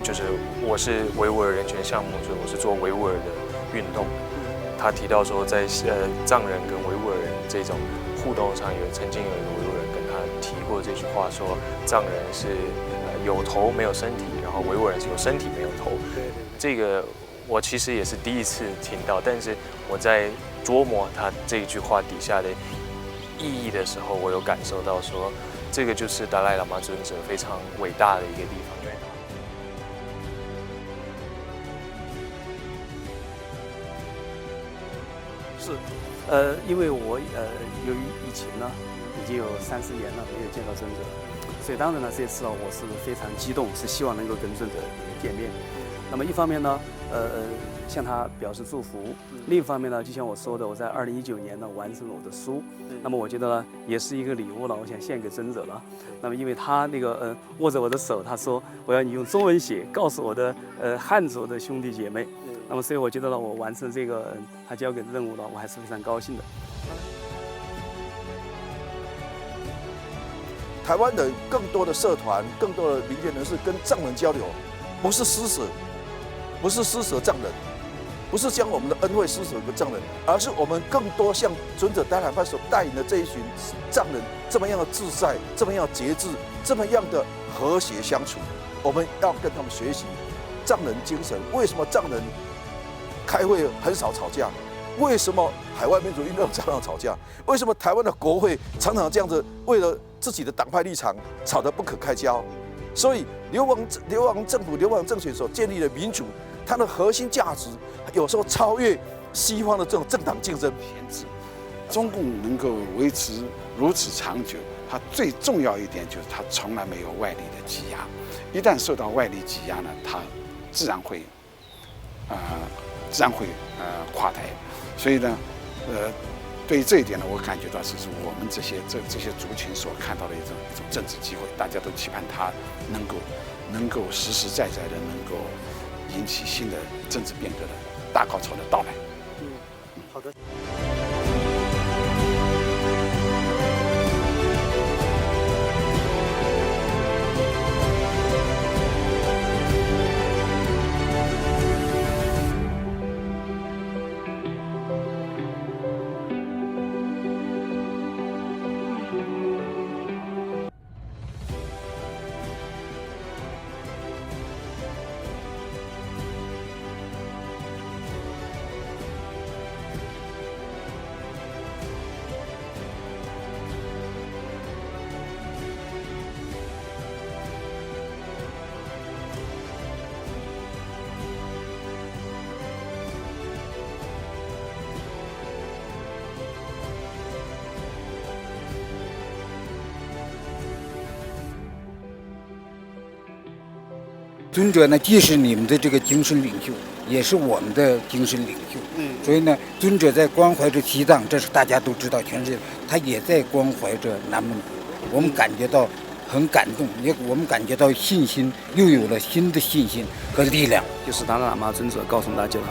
就是我是维吾尔人权项目，所以我是做维吾尔的运动。他提到说，在藏人跟维吾尔人这种互动上，曾经有一个维吾尔人跟他提过这句话，说藏人是有头没有身体，然后维吾尔人是有身体没有头。这个我其实也是第一次听到，但是我在琢磨他这一句话底下的意义的时候，我有感受到说，这个就是达赖喇嘛尊者非常伟大的一个地方。是，因为我由于疫情呢，已经有30年了没有见到尊者，所以当然呢，这次我是非常激动，是希望能够跟尊者见面。那么一方面呢，向他表示祝福；另一方面呢，就像我说的，我在2019年呢完成了我的书，那么我觉得呢，也是一个礼物了，我想献给尊者了。那么因为他那个握着我的手，他说我要你用中文写，告诉我的汉族的兄弟姐妹。那么所以我觉得呢，我完成这个他交给的任务了，我还是非常高兴的。台湾的更多的社团、更多的民间人士跟藏人交流，不是施舍，不是施舍藏人，不是将我们的恩惠施舍给藏人，而是我们更多像尊者达赖喇嘛所带领的这一群藏人，这么样的自在，这么样的节制，这么样的和谐相处。我们要跟他们学习藏人精神。为什么藏人开会很少吵架？为什么海外民主运动常常吵架？为什么台湾的国会常常这样子为了自己的党派立场吵得不可开交？所以流亡政府、流亡政权所建立的民主，它的核心价值有时候超越西方的这种政党竞争。中共能够维持如此长久，它最重要一点就是它从来没有外力的挤压。一旦受到外力挤压呢，它自然会垮台。所以呢，对于这一点呢，我感觉到这是我们这些族群所看到的一种政治机会，大家都期盼它能够实实在在的能够引起新的政治变革的大高潮的到来。好的。尊者呢，既是你们的这个精神领袖，也是我们的精神领袖。所以呢，尊者在关怀着西藏，这是大家都知道，全世界他也在关怀着南蒙古。我们感觉到很感动，我们感觉到信心，又有了新的信心和力量。就是达赖喇嘛尊者告诉大家了，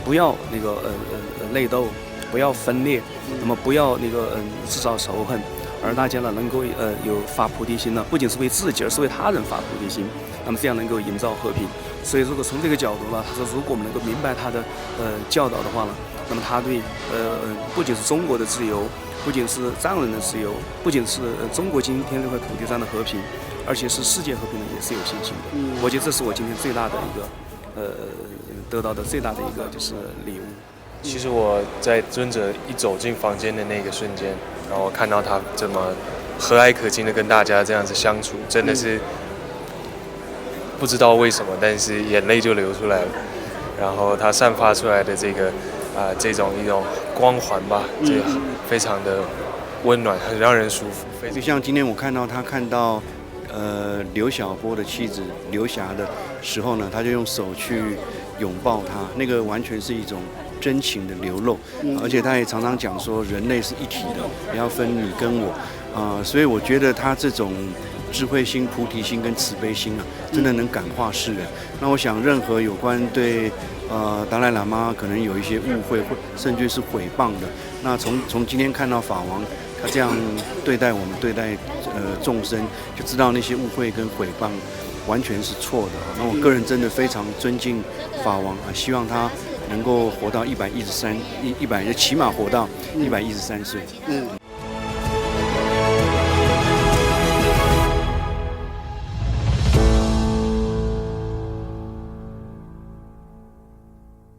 不要那个内斗，不要分裂，那么不要那个制造仇恨，而大家呢能够有发菩提心呢，不仅是为自己，而是为他人发菩提心。那么这样能够营造和平。所以如果从这个角度呢，他说如果我们能够明白他的教导的话呢，那么他对不仅是中国的自由，不仅是藏人的自由，不仅是中国今天这块土地上的和平，而且是世界和平呢也是有信心的。我觉得这是我今天最大的一个得到的最大的一个就是礼物。其实我在尊者一走进房间的那个瞬间，然后我看到他这么和蔼可亲的跟大家这样子相处，真的是不知道为什么，但是眼泪就流出来了。然后他散发出来的这个这种一种光环吧，这个非常的温暖，很让人舒服。就像今天我看到刘晓波的妻子刘霞的时候呢，他就用手去拥抱她，那个完全是一种真情的流露。而且他也常常讲说，人类是一体的，不要分你跟我。所以我觉得他这种智慧心、菩提心跟慈悲心啊，真的能感化世人。那我想，任何有关对达赖喇嘛可能有一些误会，或甚至是毁谤的，那从今天看到法王他这样对待我们、对待众生，就知道那些误会跟毁谤完全是错的。那我个人真的非常尊敬法王啊，希望他能够活到113，起码活到113岁。